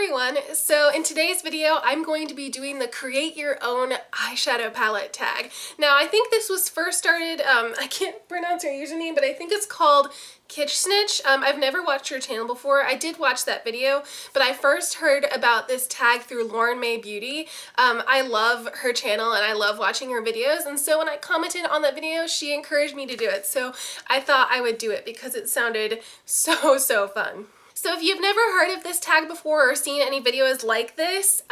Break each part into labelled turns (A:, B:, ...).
A: everyone! So in today's video I'm going to be doing the create your own eyeshadow palette tag. Now I think this was first started, I can't pronounce her username, but I think it's called Kitschnitch. I've never watched her channel before. I did watch that video, but I first heard about this tag through Lauren May Beauty. I love her channel and I love watching her videos, and so when I commented on that video she encouraged me to do it, so I thought I would do it because it sounded so fun. So if you've never heard of this tag before or seen any videos like this,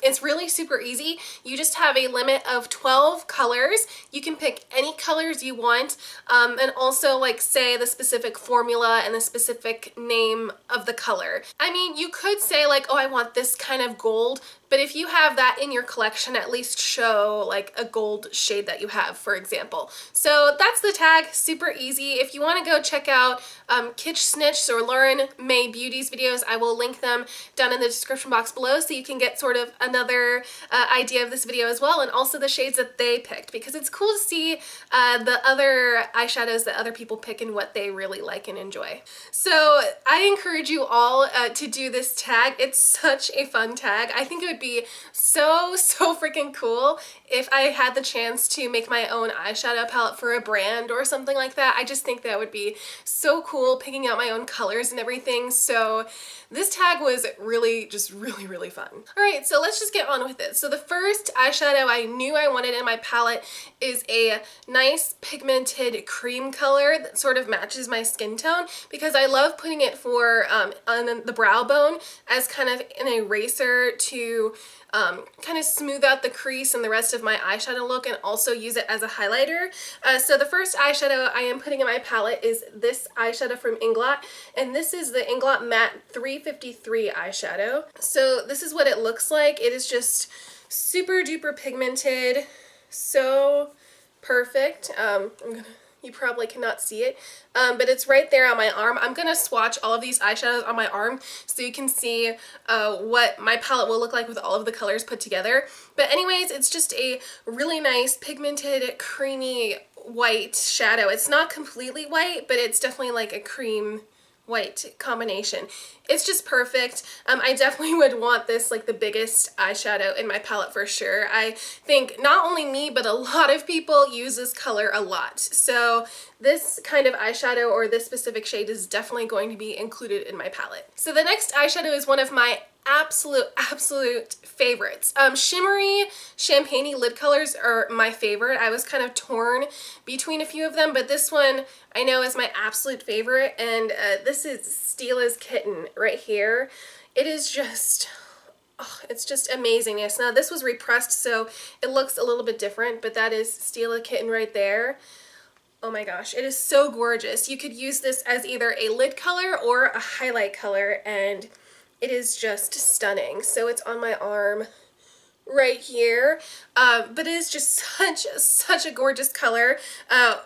A: it's really super easy. You just have a limit of 12 colors. You can pick any colors you want, and also like say the specific formula and the specific name of the color. I mean, you could say like, oh, I want this kind of gold, but if you have that in your collection, at least show like a gold shade that you have, for example. So that's the tag, super easy. If you want to go check out Kitschnitch or Lauren May Beauty's videos, I will link them down in the description box below so you can get sort of another idea of this video as well, and also the shades that they picked, because it's cool to see the other eyeshadows that other people pick and what they really like and enjoy. So I encourage you all to do this tag. It's such a fun tag. I think it would be so freaking cool if I had the chance to make my own eyeshadow palette for a brand or something like that. I just think that would be so cool, picking out my own colors and everything. So this tag was really fun. Alright, so let's just get on with it. So the first eyeshadow I knew I wanted in my palette is a nice pigmented cream color that sort of matches my skin tone, because I love putting it for on the brow bone as kind of an eraser to kind of smooth out the crease and the rest of my eyeshadow look, and also use it as a highlighter. So the first eyeshadow I am putting in my palette is this eyeshadow from Inglot, and this is the Inglot Matte 353 eyeshadow. So this is what it looks like. It is just super duper pigmented, so perfect. You probably cannot see it, but it's right there on my arm. I'm going to swatch all of these eyeshadows on my arm so you can see what my palette will look like with all of the colors put together. But anyways, it's just a really nice pigmented creamy white shadow. It's not completely white, but it's definitely like a cream white combination. It's just perfect. I definitely would want this like the biggest eyeshadow in my palette for sure. I think not only me, but a lot of people use this color a lot. So this kind of eyeshadow or this specific shade is definitely going to be included in my palette. So the next eyeshadow is one of my absolute favorites. Shimmery champagne-y lid colors are my favorite. I was kind of torn between a few of them, but this one I know is my absolute favorite, and this is Stila Kitten right here. It is just, oh, it's just amazingness. Now this was repressed, so it looks a little bit different, but that is Stila Kitten right there. Oh my gosh, it is so gorgeous. You could use this as either a lid color or a highlight color, and it is just stunning. So it's on my arm right here, but it is just such a gorgeous color.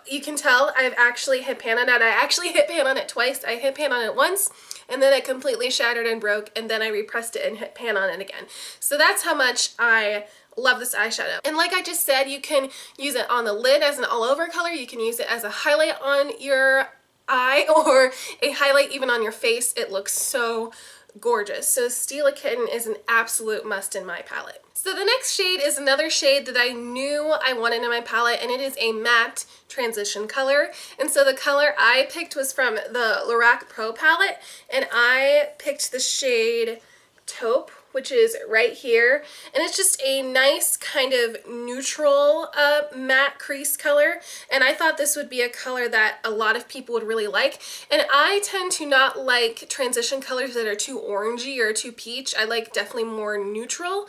A: You can tell I've actually hit pan on it. I actually hit pan on it twice. I hit pan on it once, and then it completely shattered and broke, and then I repressed it and hit pan on it again. So that's how much I love this eyeshadow. And like I just said, you can use it on the lid as an all-over color. You can use it as a highlight on your eye or a highlight even on your face. It looks so gorgeous. So Stila Kitten is an absolute must in my palette. So the next shade is another shade that I knew I wanted in my palette, and it is a matte transition color. And so the color I picked was from the Lorac Pro palette, and I picked the shade Taupe, which is right here, and it's just a nice kind of neutral matte crease color, and I thought this would be a color that a lot of people would really like. And I tend to not like transition colors that are too orangey or too peach. I like definitely more neutral,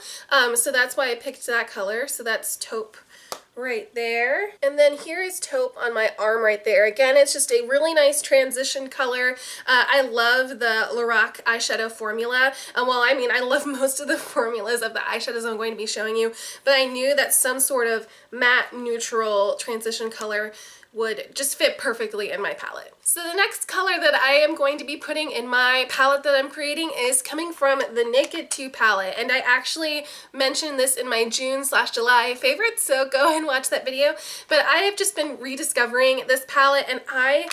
A: so that's why I picked that color. So that's Taupe right there. And then here is Taupe on my arm right there. Again, it's just a really nice transition color. I love the Lorac eyeshadow formula. Well, I mean, I love most of the formulas of the eyeshadows I'm going to be showing you, but I knew that some sort of matte neutral transition color would just fit perfectly in my palette. So the next color that I am going to be putting in my palette that I'm creating is coming from the Naked 2 palette, and I actually mentioned this in my June/July favorites, so go ahead and watch that video. But I have just been rediscovering this palette, and I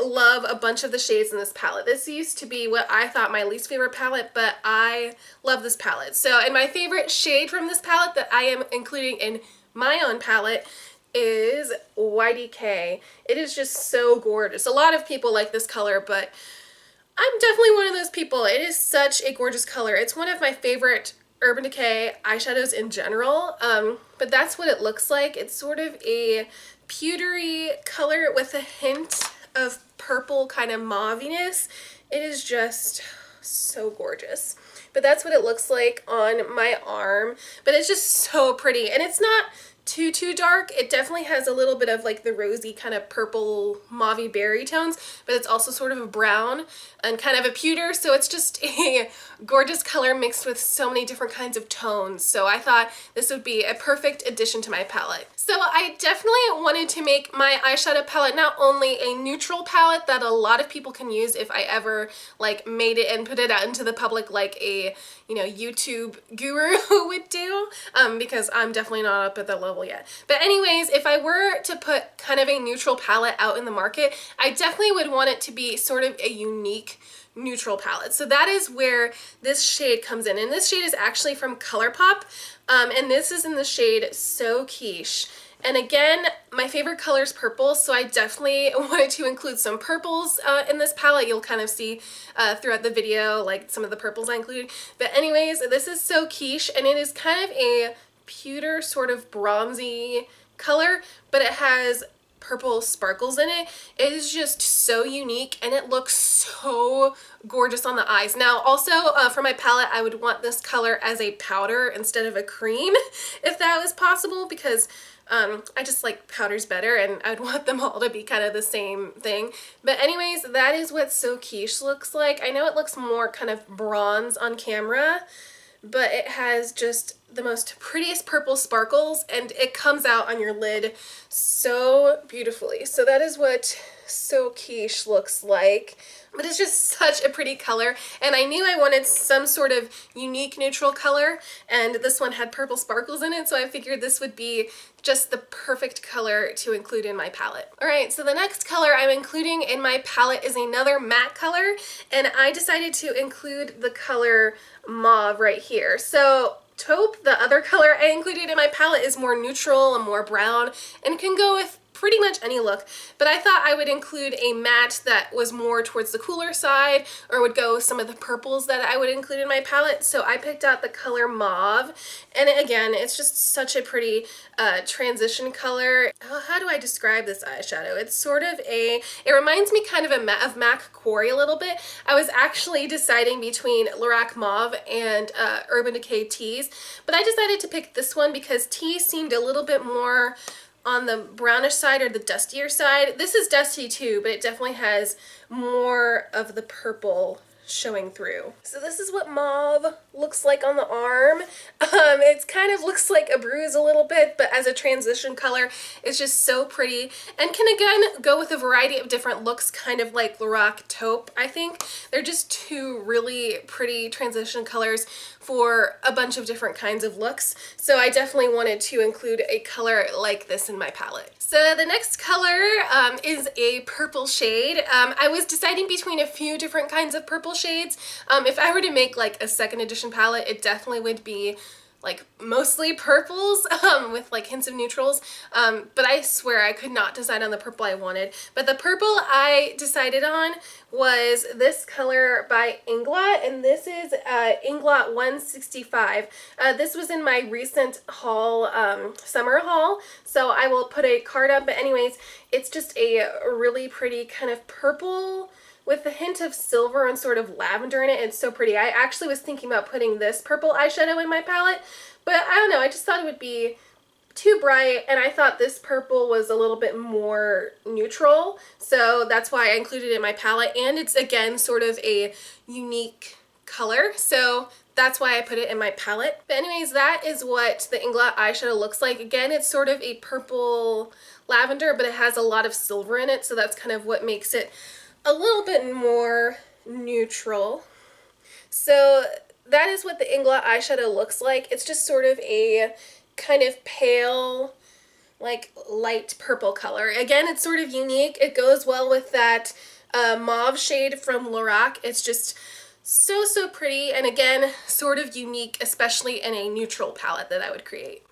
A: love a bunch of the shades in this palette. This used to be what I thought my least favorite palette, but I love this palette. So, and my favorite shade from this palette that I am including in my own palette is YDK. It is just so gorgeous. A lot of people like this color, but I'm definitely one of those people. It is such a gorgeous color. It's one of my favorite Urban Decay eyeshadows in general, but that's what it looks like. It's sort of a pewtery color with a hint of purple kind of mauviness. It is just so gorgeous. But that's what it looks like on my arm. But it's just so pretty, and it's not too dark. It definitely has a little bit of like the rosy kind of purple mauvey berry tones, but it's also sort of a brown and kind of a pewter, so it's just a gorgeous color mixed with so many different kinds of tones. So I thought this would be a perfect addition to my palette. So I definitely wanted to make my eyeshadow palette not only a neutral palette that a lot of people can use if I ever like made it and put it out into the public like a, you know, YouTube guru would do, because I'm definitely not up at that level yet. But anyways, if I were to put kind of a neutral palette out in the market, I definitely would want it to be sort of a unique neutral palette. So that is where this shade comes in, and this shade is actually from Colourpop, and this is in the shade So Quiche. And again, my favorite color is purple, so I definitely wanted to include some purples in this palette. You'll kind of see throughout the video like some of the purples I included. But anyways, this is So Quiche, and it is kind of a pewter sort of bronzy color, but it has purple sparkles in it. It is just so unique, and it looks so gorgeous on the eyes. Now also for my palette, I would want this color as a powder instead of a cream if that was possible, because I just like powders better, and I'd want them all to be kind of the same thing. But anyways, that is what So Quiche looks like. I know it looks more kind of bronze on camera, but it has just the most prettiest purple sparkles, and it comes out on your lid so beautifully. So that is what So Quiche looks like. But it's just such a pretty color, and I knew I wanted some sort of unique neutral color, and this one had purple sparkles in it, so I figured this would be just the perfect color to include in my palette. Alright, so the next color I'm including in my palette is another matte color, and I decided to include the color Mauve right here. So Taupe, the other color I included in my palette, is more neutral and more brown, and can go with pretty much any look, but I thought I would include a matte that was more towards the cooler side, or would go with some of the purples that I would include in my palette. So I picked out the color Mauve, and again, it's just such a pretty transition color. How do I describe this eyeshadow? It's sort of it reminds me kind of MAC Quarry a little bit. I was actually deciding between Lorac Mauve and Urban Decay Tease, but I decided to pick this one because Tease seemed a little bit more on the brownish side or the dustier side. This is dusty too, but it definitely has more of the purple showing through. So this is what Mauve looks like on the arm. It kind of looks like a bruise a little bit, but as a transition color, it's just so pretty, and can again go with a variety of different looks, kind of like Lorac Taupe, I think. They're just two really pretty transition colors for a bunch of different kinds of looks, so I definitely wanted to include a color like this in my palette. So the next color is a purple shade. I was deciding between a few different kinds of purple shades. If I were to make like a second edition palette, it definitely would be like mostly purples with like hints of neutrals, but I swear I could not decide on the purple I wanted. But the purple I decided on was this color by Inglot, and this is Inglot 165. This was in my recent haul, summer haul, so I will put a card up. But anyways, it's just a really pretty kind of purple with a hint of silver and sort of lavender in it. It's so pretty. I actually was thinking about putting this purple eyeshadow in my palette, but I don't know, I just thought it would be too bright, and I thought this purple was a little bit more neutral, so that's why I included it in my palette. And it's again sort of a unique color, so that's why I put it in my palette. But anyways, that is what the Inglot eyeshadow looks like. Again, it's sort of a purple lavender, but it has a lot of silver in it, so that's kind of what makes it a little bit more neutral. So that is what the Inglot eyeshadow looks like. It's just sort of a kind of pale like light purple color. Again, it's sort of unique. It goes well with that mauve shade from Lorac. It's just so pretty, and again, sort of unique, especially in a neutral palette that I would create.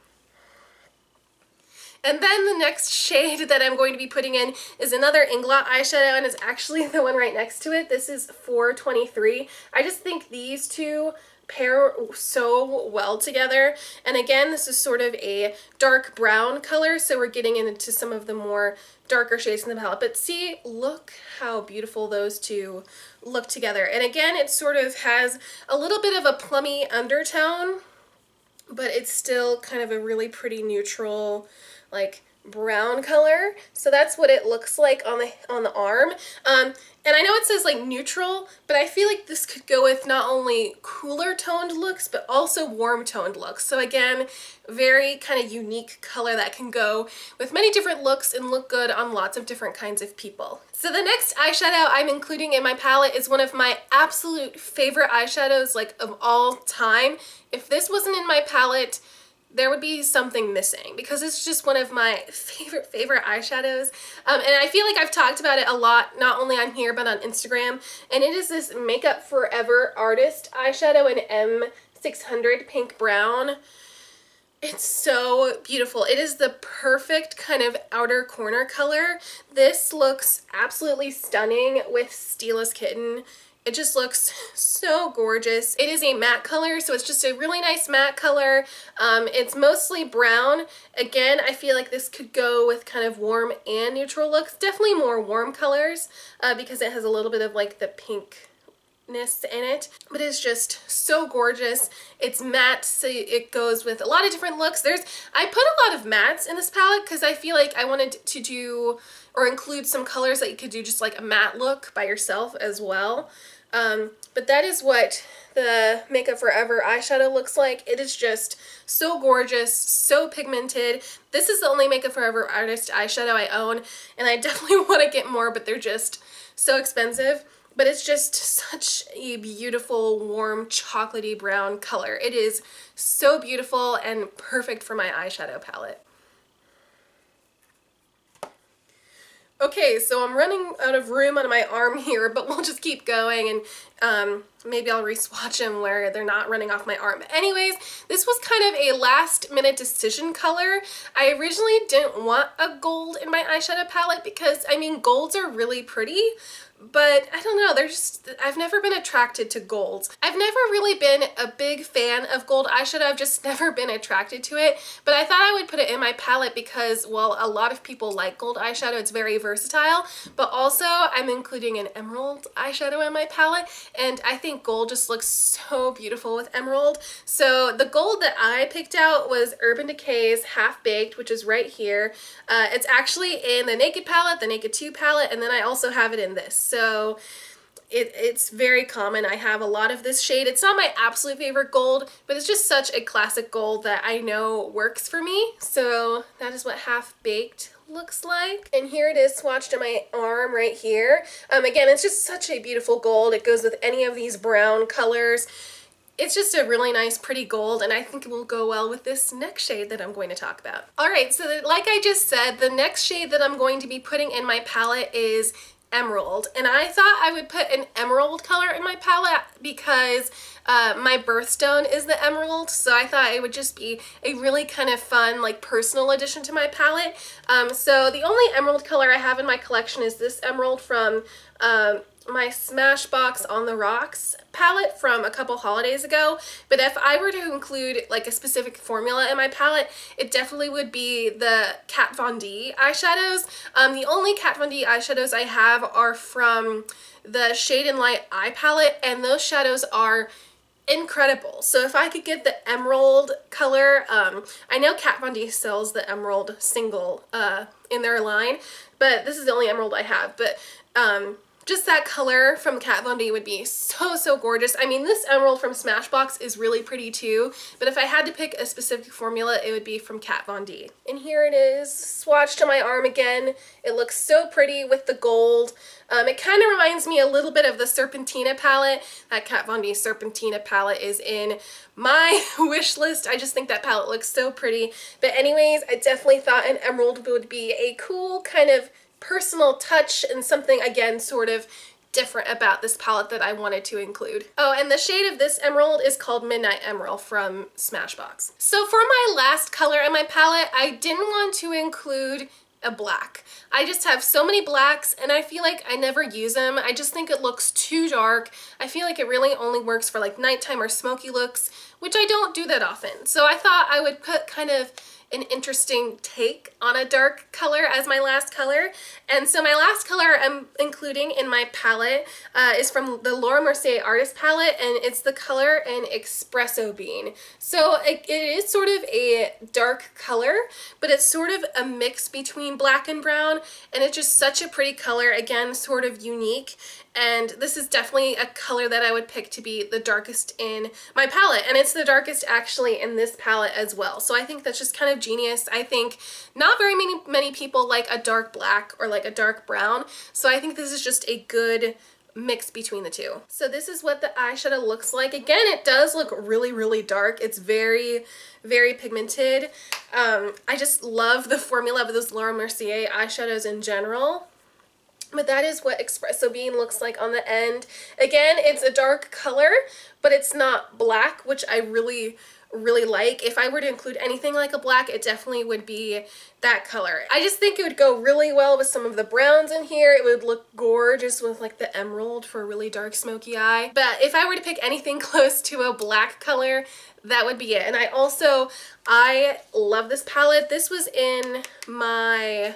A: And then the next shade that I'm going to be putting in is another Inglot eyeshadow, and it's actually the one right next to it. This is 423. I just think these two pair so well together. And again, this is sort of a dark brown color, so we're getting into some of the more darker shades in the palette. But see, look how beautiful those two look together. And again, it sort of has a little bit of a plummy undertone, but it's still kind of a really pretty neutral, like brown color. So that's what it looks like on the arm. And I know it says like neutral, but I feel like this could go with not only cooler toned looks, but also warm toned looks. So again, very kind of unique color that can go with many different looks and look good on lots of different kinds of people. So the next eyeshadow I'm including in my palette is one of my absolute favorite eyeshadows, like of all time. If this wasn't in my palette, there would be something missing, because it's just one of my favorite eyeshadows. And I feel like I've talked about it a lot, not only on here, but on Instagram. And it is this Makeup Forever Artist eyeshadow in M600 Pink Brown. It's so beautiful. It is the perfect kind of outer corner color. This looks absolutely stunning with Stila Kitten. It just looks so gorgeous. It is a matte color, so it's just a really nice matte color. It's mostly brown. Again, I feel like this could go with kind of warm and neutral looks. Definitely more warm colors because it has a little bit of like the pinkness in it. But it's just so gorgeous. It's matte, so it goes with a lot of different looks. I put a lot of mattes in this palette because I feel like I wanted to do or include some colors that you could do just like a matte look by yourself as well. But that is what the Makeup Forever eyeshadow looks like. It is just so gorgeous, so pigmented. This is the only Makeup Forever Artist eyeshadow I own, and I definitely want to get more, but they're just so expensive. But it's just such a beautiful, warm, chocolatey brown color. It is so beautiful and perfect for my eyeshadow palette. Okay, so I'm running out of room on my arm here, but we'll just keep going, and maybe I'll re-swatch them where they're not running off my arm. But anyways, this was kind of a last-minute decision color. I originally didn't want a gold in my eyeshadow palette because, I mean, golds are really pretty, but I don't know, I've never been attracted to golds. I've never really been a big fan of gold eyeshadow. I've just never been attracted to it, but I thought I would put it in my palette because, well, a lot of people like gold eyeshadow. It's very versatile, but also I'm including an emerald eyeshadow in my palette, and I think gold just looks so beautiful with emerald. So the gold that I picked out was Urban Decay's Half Baked, which is right here. It's actually in the Naked palette, the Naked 2 palette, and then I also have it in this. So it's very common. I have a lot of this shade. It's not my absolute favorite gold, but it's just such a classic gold that I know works for me. So that is what Half Baked looks like. And here it is swatched on my arm right here. Again, it's just such a beautiful gold. It goes with any of these brown colors. It's just a really nice, pretty gold, and I think it will go well with this next shade that I'm going to talk about. Alright, so like I just said, the next shade that I'm going to be putting in my palette is Emerald, and I thought I would put an emerald color in my palette because my birthstone is the emerald, so I thought it would just be a really kind of fun, like, personal addition to my palette. So the only emerald color I have in my collection is this emerald from my Smashbox On The Rocks palette from a couple holidays ago. But if I were to include like a specific formula in my palette, it definitely would be the Kat Von D eyeshadows. The only Kat Von D eyeshadows I have are from the Shade and Light eye palette, and those shadows are incredible. So if I could get the emerald color, I know Kat Von D sells the emerald single in their line, but this is the only emerald I have. But just that color from Kat Von D would be so, so gorgeous. I mean, this emerald from Smashbox is really pretty too, but if I had to pick a specific formula, it would be from Kat Von D. And here it is, swatched on my arm again. It looks so pretty with the gold. It kind of reminds me a little bit of the Serpentina palette. That Kat Von D Serpentina palette is in my wish list. I just think that palette looks so pretty. But anyways, I definitely thought an emerald would be a cool kind of personal touch and something, again, sort of different about this palette that I wanted to include. Oh, and the shade of this emerald is called Midnight Emerald from Smashbox. So for my last color in my palette, I didn't want to include a black. I just have so many blacks and I feel like I never use them. I just think it looks too dark. I feel like it really only works for like nighttime or smoky looks, which I don't do that often. So I thought I would put kind of an interesting take on a dark color as my last color. And so my last color I'm including in my palette is from the Laura Mercier Artist Palette, and it's the color in Espresso Bean. So it is sort of a dark color, but it's sort of a mix between black and brown, and it's just such a pretty color, again, sort of unique. And this is definitely a color that I would pick to be the darkest in my palette. And it's the darkest actually in this palette as well. So I think that's just kind of genius. I think not very many people like a dark black or like a dark brown. So I think this is just a good mix between the two. So this is what the eyeshadow looks like. Again, it does look really, really dark. It's very, very pigmented. I just love the formula of those Laura Mercier eyeshadows in general. But that is what Espresso Bean looks like on the end. Again, it's a dark color, but it's not black, which I really, really like. If I were to include anything like a black, it definitely would be that color. I just think it would go really well with some of the browns in here. It would look gorgeous with like the emerald for a really dark smoky eye. But if I were to pick anything close to a black color, that would be it. And I love this palette. This was in my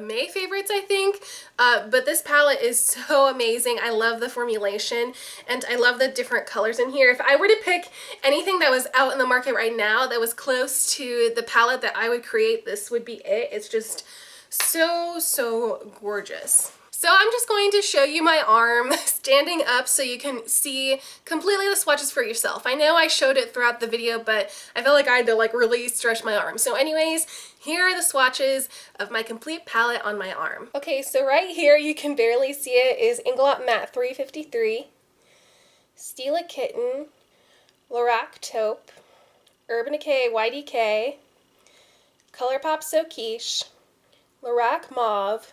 A: May favorites, I think, but this palette is so amazing. I love the formulation and I love the different colors in here. If I were to pick anything that was out in the market right now that was close to the palette that I would create, this would be it. It's just so, so gorgeous. So I'm just going to show you my arm standing up so you can see completely the swatches for yourself. I know I showed it throughout the video, but I felt like I had to like really stretch my arm. So anyways, here are the swatches of my complete palette on my arm. Okay, so right here, you can barely see it, is Inglot Matte 353, Stila Kitten, Lorac Taupe, Decay YDK, Colourpop So Quiche, Lorac Mauve,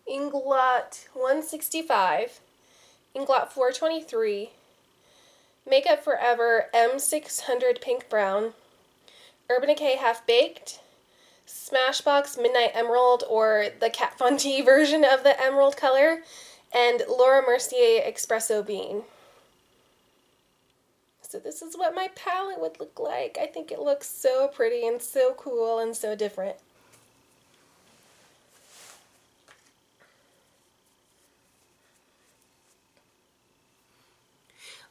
A: Inglot 165, Inglot 423, Makeup Forever M600 Pink Brown, Decay Half Baked, Smashbox Midnight Emerald, or the Kat Von D version of the emerald color, and Laura Mercier Espresso Bean. So this is what my palette would look like. I think it looks so pretty and so cool and so different.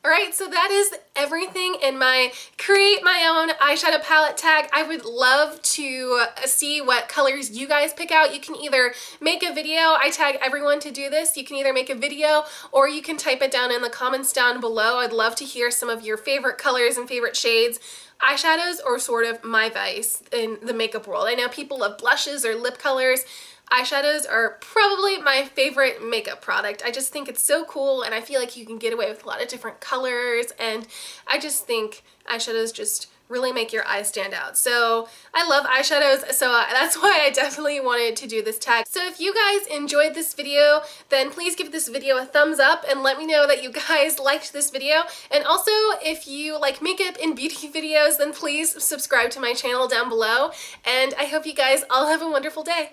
A: Alright, so that is everything in my create my own eyeshadow palette tag. I would love to see what colors you guys pick out. You can either make a video, I tag everyone to do this, you can either make a video or you can type it down in the comments down below. I'd love to hear some of your favorite colors and favorite shades. Eyeshadows are sort of my vice in the makeup world. I know people love blushes or lip colors. Eyeshadows are probably my favorite makeup product. I just think it's so cool and I feel like you can get away with a lot of different colors, and I just think eyeshadows just really make your eyes stand out. So I love eyeshadows, so that's why I definitely wanted to do this tag. So if you guys enjoyed this video, then please give this video a thumbs up and let me know that you guys liked this video. And also, if you like makeup and beauty videos, then please subscribe to my channel down below. And I hope you guys all have a wonderful day.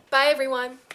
A: Bye everyone.